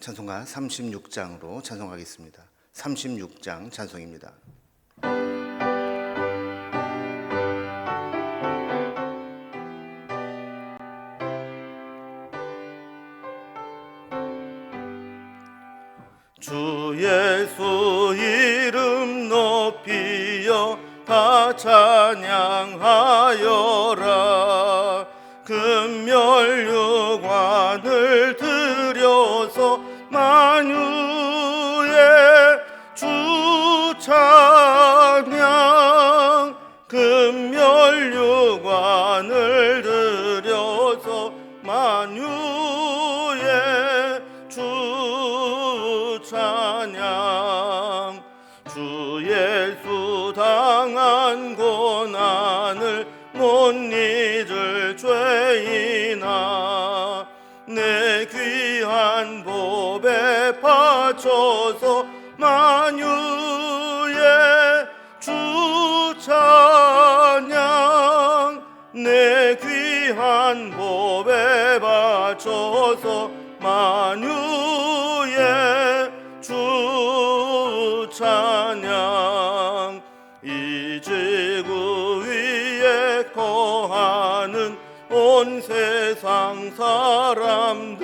찬송가 36장으로 찬송하겠습니다. 36장 찬송입니다. 주 예수 이름 높이여 다 찬양하여라. 금멸유관을 들여서 만유의 주 찬양, 금멸유관을 들여서 만유의 주 찬양. 주 예수 당한 고난을 못 잊을 죄인아, 내 귀한 법에 바쳐서 만유의 주 찬양, 내 귀한 법에 바쳐서 만유의 주 찬양. 이 지구 위에 거하는 온 세상 사람들,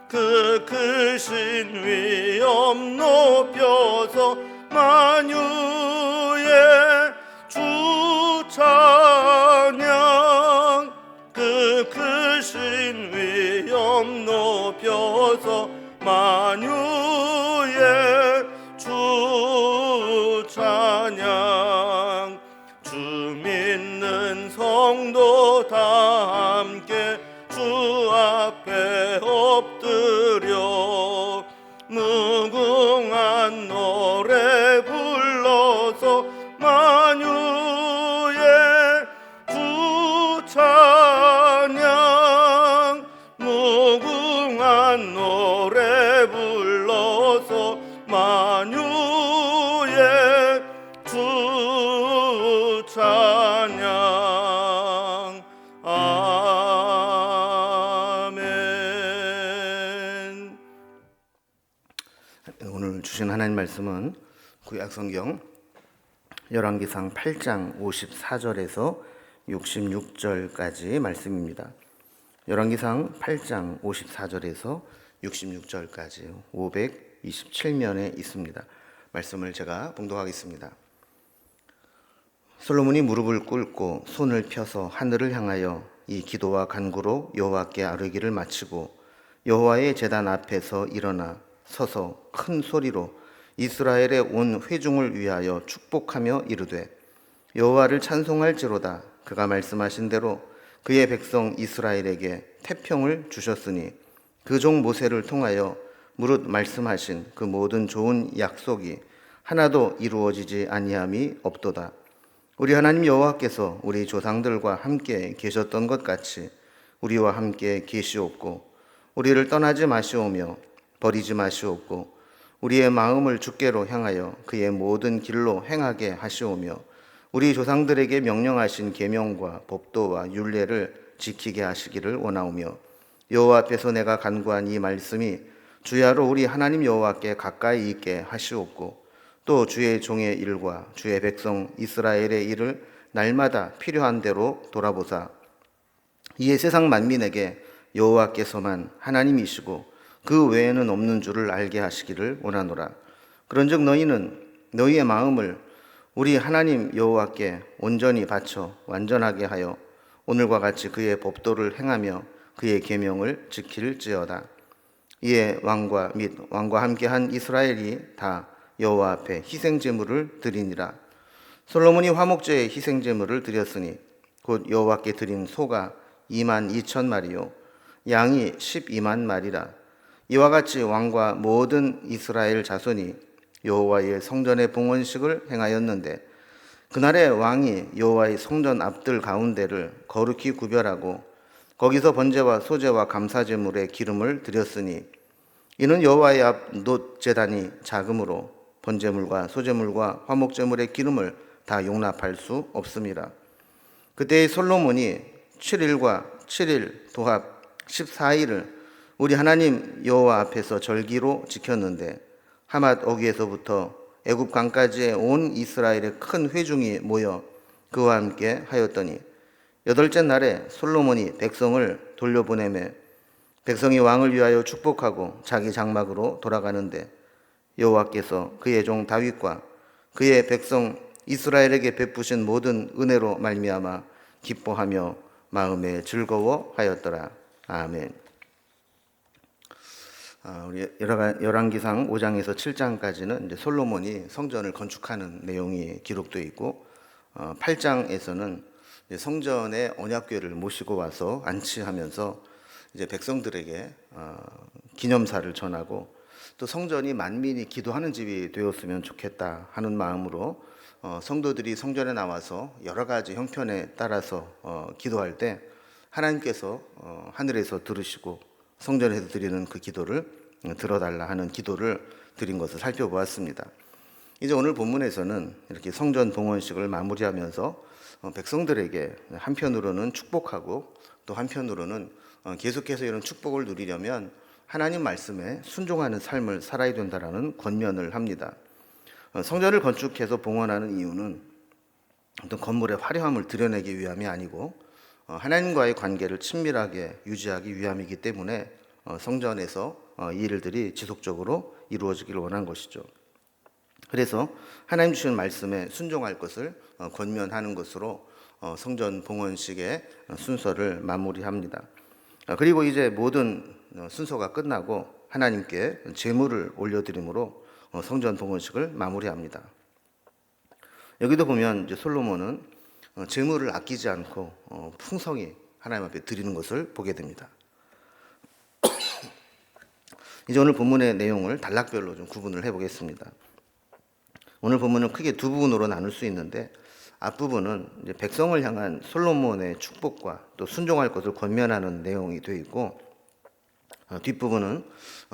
그 크신 위엄 높여서 만유의 주 찬양, 그 크신 위엄 높여서 만유의 주 찬양. 주 믿는 성도 다 함께 주 앞에 엎드려 무궁한 노래 불러서 만유의 주 찬양, 무궁한 노래 불러서 만유의 주 찬양. 아멘. 오늘 주신 하나님 말씀은 구약성경 열왕기상 8장 54절에서 66절까지 말씀입니다. 열왕기상 8장 54절에서 66절까지 527면에 있습니다. 말씀을 제가 봉독하겠습니다. 솔로몬이 무릎을 꿇고 손을 펴서 하늘을 향하여 이 기도와 간구로 여호와께 아뢰기를 마치고 여호와의 제단 앞에서 일어나 서서 큰 소리로 이스라엘의 온 회중을 위하여 축복하며 이르되, 여호와를 찬송할지로다. 그가 말씀하신 대로 그의 백성 이스라엘에게 태평을 주셨으니 그 종 모세를 통하여 무릇 말씀하신 그 모든 좋은 약속이 하나도 이루어지지 아니함이 없도다. 우리 하나님 여호와께서 우리 조상들과 함께 계셨던 것 같이 우리와 함께 계시옵고 우리를 떠나지 마시오며 버리지 마시옵고 우리의 마음을 주께로 향하여 그의 모든 길로 행하게 하시오며 우리 조상들에게 명령하신 계명과 법도와 율례를 지키게 하시기를 원하오며, 여호와 앞에서 내가 간구한 이 말씀이 주야로 우리 하나님 여호와께 가까이 있게 하시옵고 또 주의 종의 일과 주의 백성 이스라엘의 일을 날마다 필요한 대로 돌아보사 이에 세상 만민에게 여호와께서만 하나님이시고 그 외에는 없는 줄을 알게 하시기를 원하노라. 그런즉 너희는 너희의 마음을 우리 하나님 여호와께 온전히 바쳐 완전하게 하여 오늘과 같이 그의 법도를 행하며 그의 계명을 지킬지어다. 이에 왕과 및 왕과 함께한 이스라엘이 다 여호와 앞에 희생 제물을 드리니라. 솔로몬이 화목제의 희생 제물을 드렸으니 곧 여호와께 드린 소가 22,000마리요 양이 12만 마리라. 이와 같이 왕과 모든 이스라엘 자손이 여호와의 성전의 봉헌식을 행하였는데, 그날에 왕이 여호와의 성전 앞들 가운데를 거룩히 구별하고 거기서 번제와 소제와 감사제물의 기름을 드렸으니, 이는 여호와의 앞 놋 제단이 작으므로 번제물과 소제물과 화목제물의 기름을 다 용납할 수 없습니다. 그때의 솔로몬이 7일과 7일 도합 14일을 우리 하나님 여호와 앞에서 절기로 지켰는데 하맛 어귀에서부터 애굽 강까지의 온 이스라엘의 큰 회중이 모여 그와 함께 하였더니 여덟째 날에 솔로몬이 백성을 돌려보내매 백성이 왕을 위하여 축복하고 자기 장막으로 돌아가는데 여호와께서 그의 종 다윗과 그의 백성 이스라엘에게 베푸신 모든 은혜로 말미암아 기뻐하며 마음에 즐거워하였더라. 아멘. 우리 열왕기상 5장에서 7장까지는 이제 솔로몬이 성전을 건축하는 내용이 기록되어 있고 8장에서는 성전에 언약궤를 모시고 와서 안치하면서 이제 백성들에게 기념사를 전하고 또 성전이 만민이 기도하는 집이 되었으면 좋겠다 하는 마음으로 성도들이 성전에 나와서 여러 가지 형편에 따라서 기도할 때 하나님께서 하늘에서 들으시고 성전에서 드리는 그 기도를 들어달라 하는 기도를 드린 것을 살펴보았습니다. 이제 오늘 본문에서는 이렇게 성전 봉헌식을 마무리하면서 백성들에게 한편으로는 축복하고 또 한편으로는 계속해서 이런 축복을 누리려면 하나님 말씀에 순종하는 삶을 살아야 된다라는 권면을 합니다. 성전을 건축해서 봉헌하는 이유는 어떤 건물의 화려함을 드러내기 위함이 아니고 하나님과의 관계를 친밀하게 유지하기 위함이기 때문에 성전에서 이 일들이 지속적으로 이루어지기를 원한 것이죠. 그래서 하나님 주시는 말씀에 순종할 것을 권면하는 것으로 성전 봉헌식의 순서를 마무리합니다. 그리고 이제 모든 순서가 끝나고 하나님께 제물을 올려드림으로 성전 봉헌식을 마무리합니다. 여기도 보면 이제 솔로몬은 제물을 아끼지 않고 풍성히 하나님 앞에 드리는 것을 보게 됩니다. 이제 오늘 본문의 내용을 단락별로 좀 구분을 해보겠습니다. 오늘 본문은 크게 두 부분으로 나눌 수 있는데 앞부분은 이제 백성을 향한 솔로몬의 축복과 또 순종할 것을 권면하는 내용이 되어 있고 뒷부분은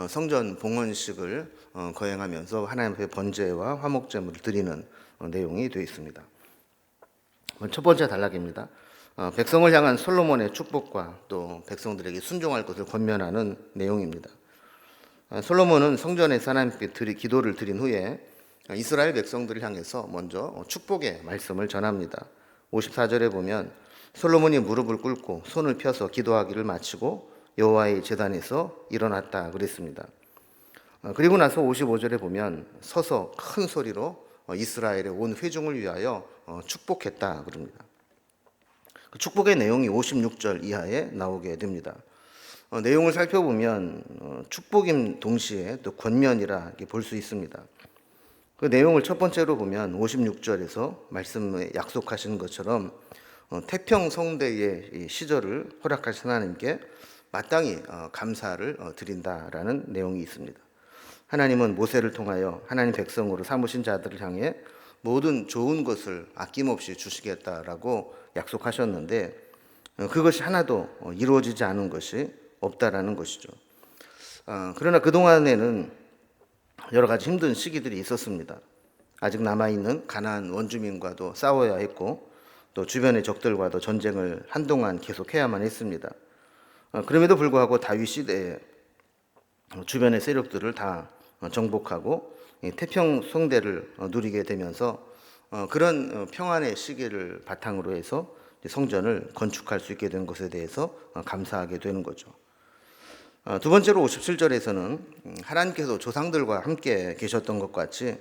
성전 봉헌식을 거행하면서 하나님 앞에 번제와 화목제물을 드리는 내용이 되어 있습니다. 첫 번째 단락입니다. 백성을 향한 솔로몬의 축복과 또 백성들에게 순종할 것을 권면하는 내용입니다. 솔로몬은 성전에서 하나님께 기도를 드린 후에 이스라엘 백성들을 향해서 먼저 축복의 말씀을 전합니다. 54절에 보면 솔로몬이 무릎을 꿇고 손을 펴서 기도하기를 마치고 여호와의 제단에서 일어났다 그랬습니다. 그리고 나서 55절에 보면 서서 큰 소리로 이스라엘의 온 회중을 위하여 축복했다 그럽니다. 그 축복의 내용이 56절 이하에 나오게 됩니다. 내용을 살펴보면 축복임 동시에 또 권면이라 볼 수 있습니다. 그 내용을 첫 번째로 보면 56절에서 말씀에 약속하신 것처럼 태평성대의 시절을 허락하신 하나님께 마땅히 감사를 드린다라는 내용이 있습니다. 하나님은 모세를 통하여 하나님 백성으로 삼으신 자들을 향해 모든 좋은 것을 아낌없이 주시겠다라고 약속하셨는데 그것이 하나도 이루어지지 않은 것이 없다라는 것이죠. 그러나 그동안에는 여러 가지 힘든 시기들이 있었습니다. 아직 남아있는 가나안 원주민과도 싸워야 했고 또 주변의 적들과도 전쟁을 한동안 계속해야만 했습니다. 그럼에도 불구하고 다윗 시대에 주변의 세력들을 다 정복하고 태평성대를 누리게 되면서 그런 평안의 시기를 바탕으로 해서 성전을 건축할 수 있게 된 것에 대해서 감사하게 되는 거죠. 두 번째로 57절에서는 하나님께서 조상들과 함께 계셨던 것 같이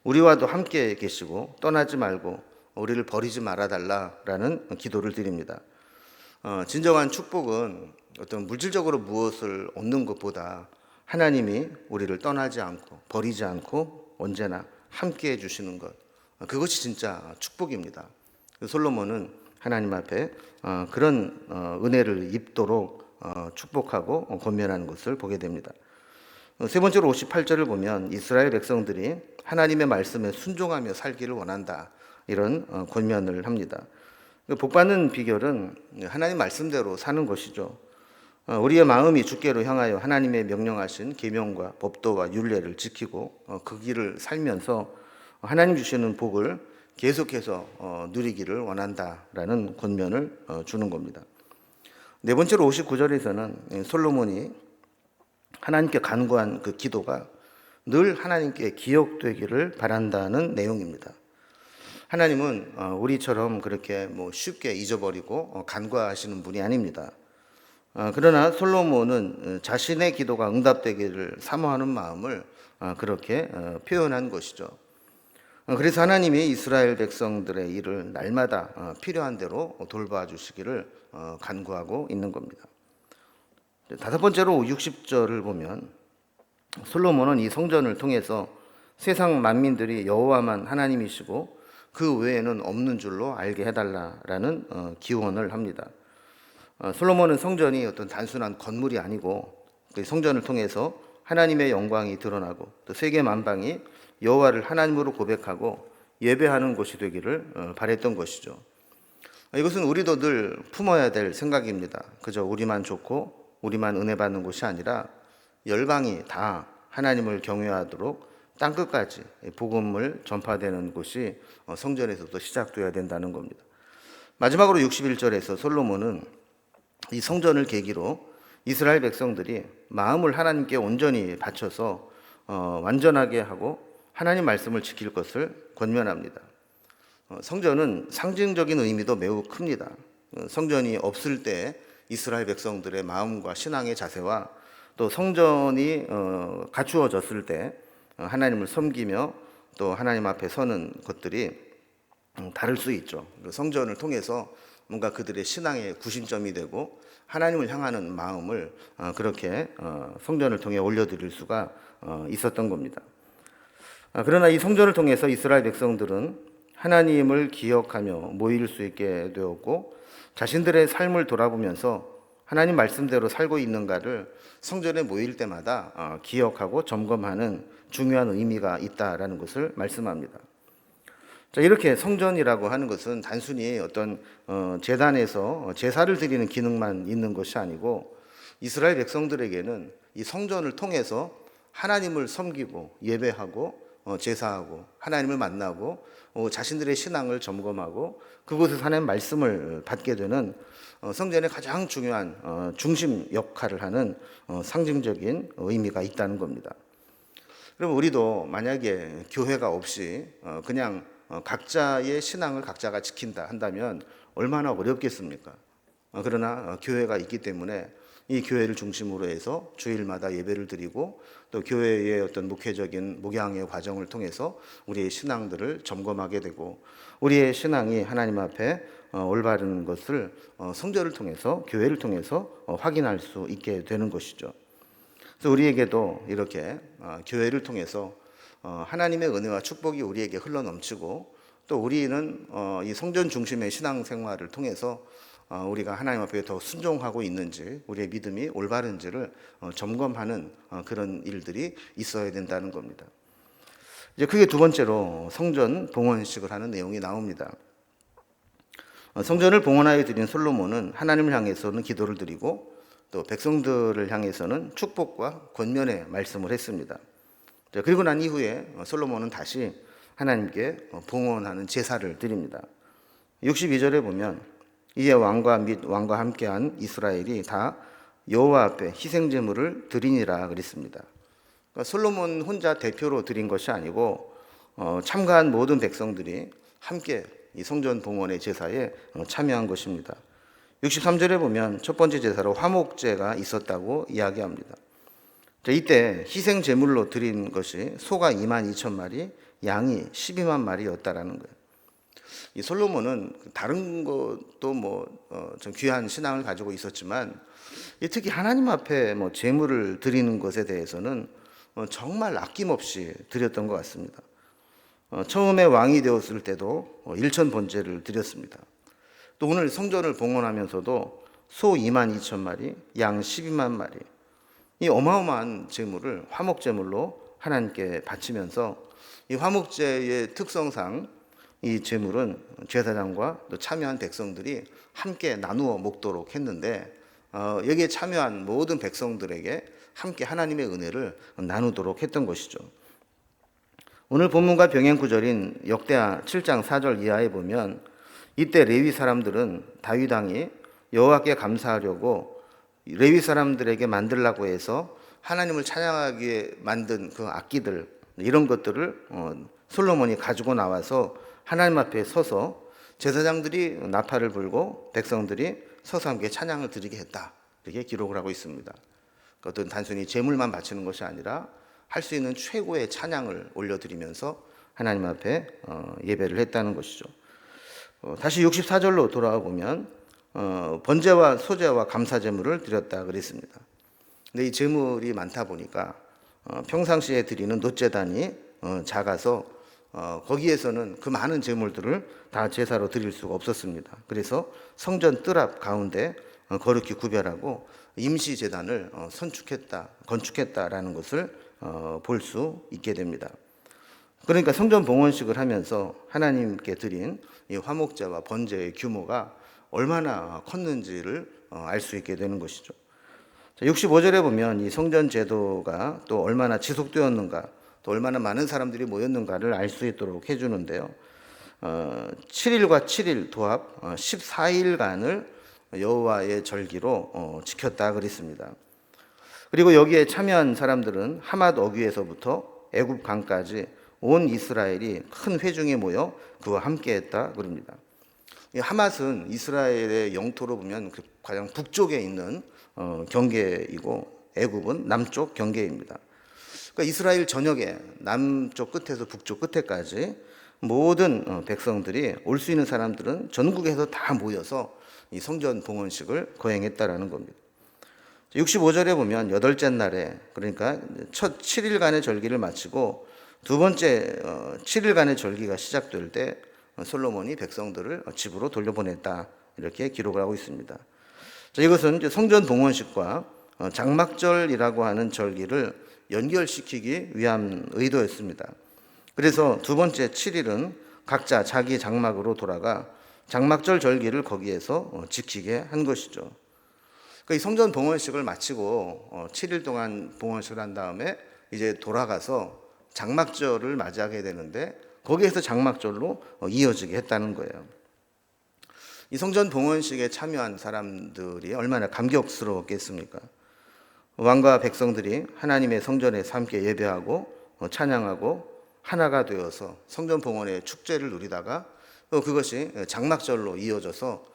우리와도 함께 계시고 떠나지 말고 우리를 버리지 말아달라라는 기도를 드립니다. 진정한 축복은 어떤 물질적으로 무엇을 얻는 것보다 하나님이 우리를 떠나지 않고 버리지 않고 언제나 함께 해주시는 것, 그것이 진짜 축복입니다. 솔로몬은 하나님 앞에 그런 은혜를 입도록 축복하고 권면하는 것을 보게 됩니다. 세 번째로 58절을 보면 이스라엘 백성들이 하나님의 말씀에 순종하며 살기를 원한다, 이런 권면을 합니다. 복받는 비결은 하나님 말씀대로 사는 것이죠. 우리의 마음이 주께로 향하여 하나님의 명령하신 계명과 법도와 율례를 지키고 그 길을 살면서 하나님 주시는 복을 계속해서 누리기를 원한다라는 권면을 주는 겁니다. 네 번째로 59절에서는 솔로몬이 하나님께 간구한 그 기도가 늘 하나님께 기억되기를 바란다는 내용입니다. 하나님은 우리처럼 그렇게 쉽게 잊어버리고 간과하시는 분이 아닙니다. 그러나 솔로몬은 자신의 기도가 응답되기를 사모하는 마음을 그렇게 표현한 것이죠. 그래서 하나님이 이스라엘 백성들의 일을 날마다 필요한 대로 돌봐주시기를 간구하고 있는 겁니다. 다섯 번째로 60절을 보면 솔로몬은 이 성전을 통해서 세상 만민들이 여호와만 하나님이시고 그 외에는 없는 줄로 알게 해달라라는 기원을 합니다. 솔로몬은 성전이 어떤 단순한 건물이 아니고 그 성전을 통해서 하나님의 영광이 드러나고 또 세계 만방이 여호와를 하나님으로 고백하고 예배하는 곳이 되기를 바랬던 것이죠. 이것은 우리도 늘 품어야 될 생각입니다. 그저 우리만 좋고 우리만 은혜 받는 곳이 아니라 열방이 다 하나님을 경외하도록 땅끝까지 복음을 전파되는 곳이 성전에서도 시작되어야 된다는 겁니다. 마지막으로 61절에서 솔로몬은 이 성전을 계기로 이스라엘 백성들이 마음을 하나님께 온전히 바쳐서 완전하게 하고 하나님 말씀을 지킬 것을 권면합니다. 성전은 상징적인 의미도 매우 큽니다. 성전이 없을 때 이스라엘 백성들의 마음과 신앙의 자세와 또 성전이 갖추어졌을 때 하나님을 섬기며 또 하나님 앞에 서는 것들이 다를 수 있죠. 성전을 통해서 뭔가 그들의 신앙의 구심점이 되고 하나님을 향하는 마음을 그렇게 성전을 통해 올려드릴 수가 있었던 겁니다. 그러나 이 성전을 통해서 이스라엘 백성들은 하나님을 기억하며 모일 수 있게 되었고 자신들의 삶을 돌아보면서 하나님 말씀대로 살고 있는가를 성전에 모일 때마다 기억하고 점검하는 중요한 의미가 있다라는 것을 말씀합니다. 자, 이렇게 성전이라고 하는 것은 단순히 어떤 제단에서 제사를 드리는 기능만 있는 것이 아니고 이스라엘 백성들에게는 이 성전을 통해서 하나님을 섬기고 예배하고 제사하고 하나님을 만나고 자신들의 신앙을 점검하고 그곳에서 하나님 말씀을 받게 되는 성전의 가장 중요한 중심 역할을 하는 상징적인 의미가 있다는 겁니다. 그럼 우리도 만약에 교회가 없이 그냥 각자의 신앙을 각자가 지킨다 한다면 얼마나 어렵겠습니까? 그러나 교회가 있기 때문에 이 교회를 중심으로 해서 주일마다 예배를 드리고 또 교회의 어떤 목회적인 목양의 과정을 통해서 우리의 신앙들을 점검하게 되고 우리의 신앙이 하나님 앞에 올바른 것을 성전을 통해서 교회를 통해서 확인할 수 있게 되는 것이죠. 그래서 우리에게도 이렇게 교회를 통해서 하나님의 은혜와 축복이 우리에게 흘러넘치고 또 우리는 이 성전 중심의 신앙생활을 통해서 우리가 하나님 앞에 더 순종하고 있는지 우리의 믿음이 올바른지를 점검하는 그런 일들이 있어야 된다는 겁니다. 이제 그게 두 번째로 성전 봉헌식을 하는 내용이 나옵니다. 성전을 봉헌하여 드린 솔로몬은 하나님을 향해서는 기도를 드리고 또 백성들을 향해서는 축복과 권면의 말씀을 했습니다. 그리고 난 이후에 솔로몬은 다시 하나님께 봉헌하는 제사를 드립니다. 62절에 보면 이에 왕과 및 왕과 함께한 이스라엘이 다 여호와 앞에 희생 제물을 드리니라 그랬습니다. 그러니까 솔로몬 혼자 대표로 드린 것이 아니고 참가한 모든 백성들이 함께 이 성전 봉헌의 제사에 참여한 것입니다. 63절에 보면 첫 번째 제사로 화목제가 있었다고 이야기합니다. 이때 희생 제물로 드린 것이 소가 22,000마리, 양이 12만 마리였다라는 거예요. 이 솔로몬은 다른 것도 좀 귀한 신앙을 가지고 있었지만 특히 하나님 앞에 제물을 드리는 것에 대해서는 정말 아낌없이 드렸던 것 같습니다. 처음에 왕이 되었을 때도 일천 번제를 드렸습니다. 또 오늘 성전을 봉헌하면서도 소 22,000마리, 양 12만 마리, 이 어마어마한 제물을 화목제물로 하나님께 바치면서 이 화목제의 특성상 이 제물은 제사장과 또 참여한 백성들이 함께 나누어 먹도록 했는데 여기에 참여한 모든 백성들에게 함께 하나님의 은혜를 나누도록 했던 것이죠. 오늘 본문과 병행 구절인 역대하 7장 4절 이하에 보면 이때 레위 사람들은 다윗 왕이 여호와께 감사하려고 레위 사람들에게 만들라고 해서 하나님을 찬양하기에 만든 그 악기들, 이런 것들을 솔로몬이 가지고 나와서 하나님 앞에 서서 제사장들이 나팔을 불고 백성들이 서서 함께 찬양을 드리게 했다, 이렇게 기록을 하고 있습니다. 어떤 단순히 제물만 바치는 것이 아니라 할 수 있는 최고의 찬양을 올려드리면서 하나님 앞에 예배를 했다는 것이죠. 다시 64절로 돌아와 보면 번제와 소제와 감사제물을 드렸다 그랬습니다. 근데 이 제물이 많다 보니까 평상시에 드리는 놋제단이 작아서 거기에서는 그 많은 제물들을 다 제사로 드릴 수가 없었습니다. 그래서 성전 뜰 앞 가운데 거룩히 구별하고 임시 제단을 건축했다라는 것을 볼 수 있게 됩니다. 그러니까 성전 봉헌식을 하면서 하나님께 드린 이 화목제와 번제의 규모가 얼마나 컸는지를 알 수 있게 되는 것이죠. 65절에 보면 이 성전 제도가 또 얼마나 지속되었는가, 또 얼마나 많은 사람들이 모였는가를 알 수 있도록 해주는데요. 7일과 7일 도합 14일간을 여호와의 절기로 지켰다 그랬습니다. 그리고 여기에 참여한 사람들은 하맛 어귀에서부터 애굽 강까지 온 이스라엘이 큰 회중에 모여 그와 함께했다 그럽니다. 이 하맛은 이스라엘의 영토로 보면 그 가장 북쪽에 있는 경계이고 애굽은 남쪽 경계입니다. 그러니까 이스라엘 전역에 남쪽 끝에서 북쪽 끝에까지 모든 백성들이, 올 수 있는 사람들은 전국에서 다 모여서 이 성전 봉헌식을 거행했다라는 겁니다. 65절에 보면 여덟째 날에, 그러니까 첫 7일간의 절기를 마치고 두 번째 7일간의 절기가 시작될 때 솔로몬이 백성들을 집으로 돌려보냈다, 이렇게 기록을 하고 있습니다. 자, 이것은 이제 성전 봉헌식과 장막절이라고 하는 절기를 연결시키기 위한 의도였습니다. 그래서 두 번째 7일은 각자 자기 장막으로 돌아가 장막절 절기를 거기에서 지키게 한 것이죠. 그러니까 이 성전 봉헌식을 마치고 7일 동안 봉헌식을 한 다음에 이제 돌아가서 장막절을 맞이하게 되는데 거기에서 장막절로 이어지게 했다는 거예요. 이 성전 봉헌식에 참여한 사람들이 얼마나 감격스러웠겠습니까? 왕과 백성들이 하나님의 성전에서 함께 예배하고 찬양하고 하나가 되어서 성전 봉헌의 축제를 누리다가 그것이 장막절로 이어져서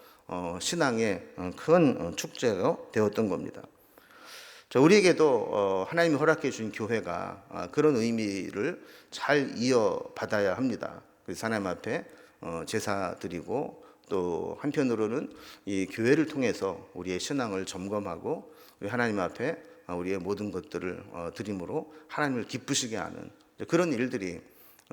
신앙의 큰 축제가 되었던 겁니다. 우리에게도 하나님이 허락해 주신 교회가 그런 의미를 잘 이어받아야 합니다. 그래서 하나님 앞에 제사 드리고, 또 한편으로는 이 교회를 통해서 우리의 신앙을 점검하고 우리 하나님 앞에 우리의 모든 것들을 드림으로 하나님을 기쁘시게 하는 그런 일들이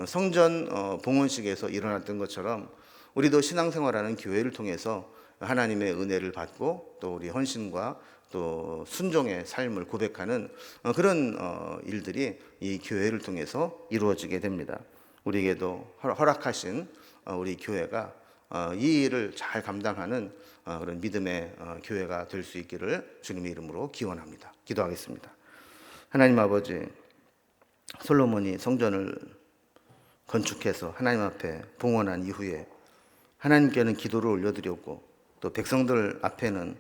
성전 봉헌식에서 일어났던 것처럼 우리도 신앙생활하는 교회를 통해서 하나님의 은혜를 받고 또 우리 헌신과 또 순종의 삶을 고백하는 그런 일들이 이 교회를 통해서 이루어지게 됩니다. 우리에게도 허락하신 우리 교회가 이 일을 잘 감당하는 그런 믿음의 교회가 될 수 있기를 주님의 이름으로 기원합니다. 기도하겠습니다. 하나님 아버지, 솔로몬이 성전을 건축해서 하나님 앞에 봉헌한 이후에 하나님께는 기도를 올려드렸고 또 백성들 앞에는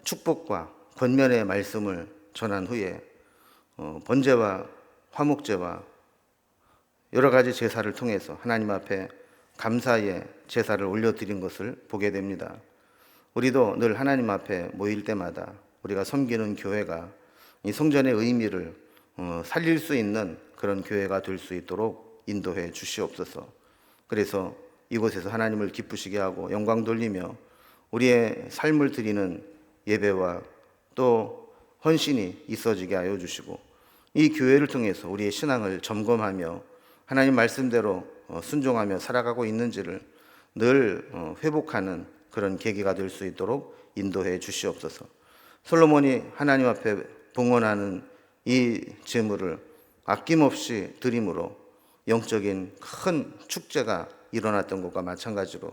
축복과 권면의 말씀을 전한 후에 번제와 화목제와 여러 가지 제사를 통해서 하나님 앞에 감사의 제사를 올려드린 것을 보게 됩니다. 우리도 늘 하나님 앞에 모일 때마다 우리가 섬기는 교회가 이 성전의 의미를 살릴 수 있는 그런 교회가 될 수 있도록 인도해 주시옵소서. 그래서 이곳에서 하나님을 기쁘시게 하고 영광 돌리며 우리의 삶을 드리는 예배와 또 헌신이 있어지게 하여 주시고, 이 교회를 통해서 우리의 신앙을 점검하며 하나님 말씀대로 순종하며 살아가고 있는지를 늘 회복하는 그런 계기가 될 수 있도록 인도해 주시옵소서. 솔로몬이 하나님 앞에 봉헌하는 이 제물을 아낌없이 드림으로 영적인 큰 축제가 일어났던 것과 마찬가지로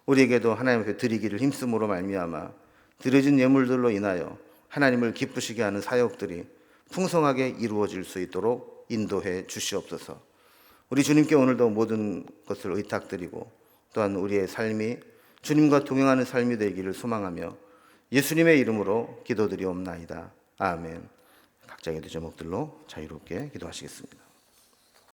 우리에게도 하나님 앞에 드리기를 힘쓰므로 말미암아 드려진 예물들로 인하여 하나님을 기쁘시게 하는 사역들이 풍성하게 이루어질 수 있도록 인도해 주시옵소서. 우리 주님께 오늘도 모든 것을 의탁드리고 또한 우리의 삶이 주님과 동행하는 삶이 되기를 소망하며 예수님의 이름으로 기도드리옵나이다. 아멘. 각자의 제목들로 자유롭게 기도하시겠습니다.